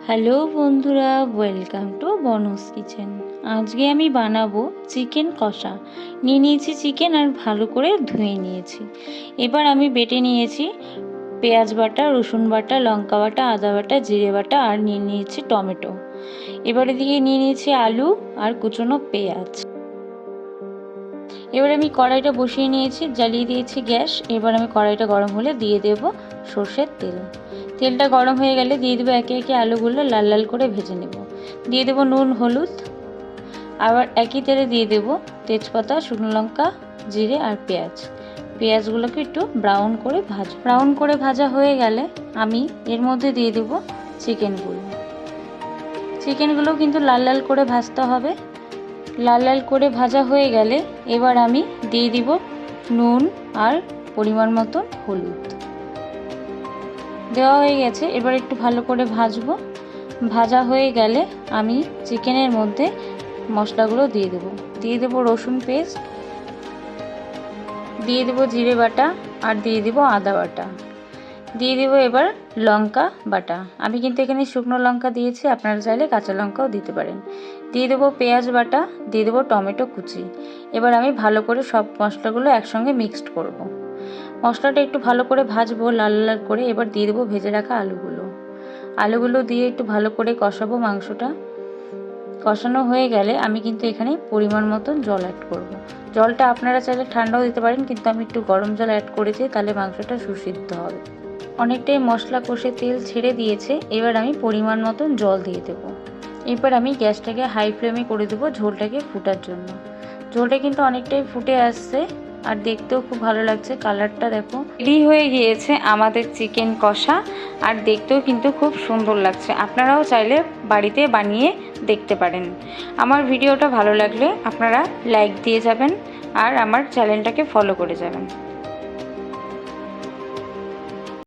Hello বন্ধুরা, welcome to বনস kitchen. আজকে আমি বানাবো চিকেন কষা। নিয়ে নিয়েছি চিকেন আর ভালো করে ধুয়ে নিয়েছি। এবার আমি বেটে নিয়েছি পেঁয়াজ বাটা, রসুন বাটা, লঙ্কা বাটা, আদা বাটা, জিরে বাটা আর নিয়ে নিয়েছি টমেটো। এবার এদিকে নিয়ে নিয়েছি আলু আর কুচনো পেঁয়াজ। এবার আমি কড়াইটা বসিয়ে নিয়েছি, জ্বালিয়ে দিয়েছি গ্যাস। এবার আমি কড়াইটা গরম হলে দিয়ে দেব সর্ষের তেল। তেলটা গরম হয়ে গেলে দিয়ে দেবো একে একে আলুগুলো লাল লাল করে ভেজে নেব। দিয়ে দেবো নুন, হলুদ। আবার একই তেলে দিয়ে দেবো তেজপাতা, শুকনো লঙ্কা, জিরে আর পেঁয়াজ। পেঁয়াজগুলোকে একটু ব্রাউন করে ভাজা হয়ে গেলে আমি এর মধ্যে দিয়ে দেবো চিকেনগুলো কিন্তু লাল লাল করে ভাজতে হবে। লাল লাল করে ভাজা হয়ে গেলে এবার আমি দিয়ে দিব নুন আর পরিমাণ মতন হলুদ। দেওয়া হয়ে গেছে, এবার একটু ভালো করে ভাজবো। ভাজা হয়ে গেলে আমি চিকেনের মধ্যে মশলাগুলো দিয়ে দেবো রসুন পেস্ট, দিয়ে দেবো জিরে বাটা আর দিয়ে দেবো আদা বাটা, দিয়ে দেবো এবার লঙ্কা বাটা। আমি কিন্তু এখানে শুকনো লঙ্কা দিয়েছি, আপনারা চাইলে কাঁচা লঙ্কাও দিতে পারেন। দিয়ে দেবো পেঁয়াজ বাটা, দিয়ে দেবো টমেটো কুচি। এবার আমি ভালো করে সব মশলাগুলো একসঙ্গে মিক্সড করব। মশলাটা একটু ভালো করে ভাজবো লাল লাল করে। এবার দিয়ে দেবো ভেজে রাখা আলুগুলো দিয়ে একটু ভালো করে কষাবো। মাংসটা কষানো হয়ে গেলে আমি কিন্তু এখানে পরিমাণ মতন জল অ্যাড করব। জলটা আপনারা চাইলে ঠান্ডাও দিতে পারেন, কিন্তু আমি একটু গরম জল অ্যাড করেছি, তাহলে মাংসটা সুসিদ্ধ হবে। অনেকটাই মশলা কষে তেল ছেড়ে দিয়েছে, এবার আমি পরিমাণ মতন জল দিয়ে দেবো। এবার আমি গ্যাসটাকে হাই ফ্লেমে করে দেবো ঝোলটাকে ফুটার জন্য। ঝোলটা কিন্তু অনেকটাই ফুটে আসছে আর দেখতেও খুব ভালো লাগছে। কালারটা দেখো, রেডি হয়ে গিয়েছে আমাদের চিকেন কষা, আর দেখতেও কিন্তু খুব সুন্দর লাগছে। আপনারাও চাইলে বাড়িতে বানিয়ে দেখতে পারেন। আমার ভিডিওটা ভালো লাগলে আপনারা লাইক দিয়ে যাবেন আর আমার চ্যানেলটাকে ফলো করে যাবেন।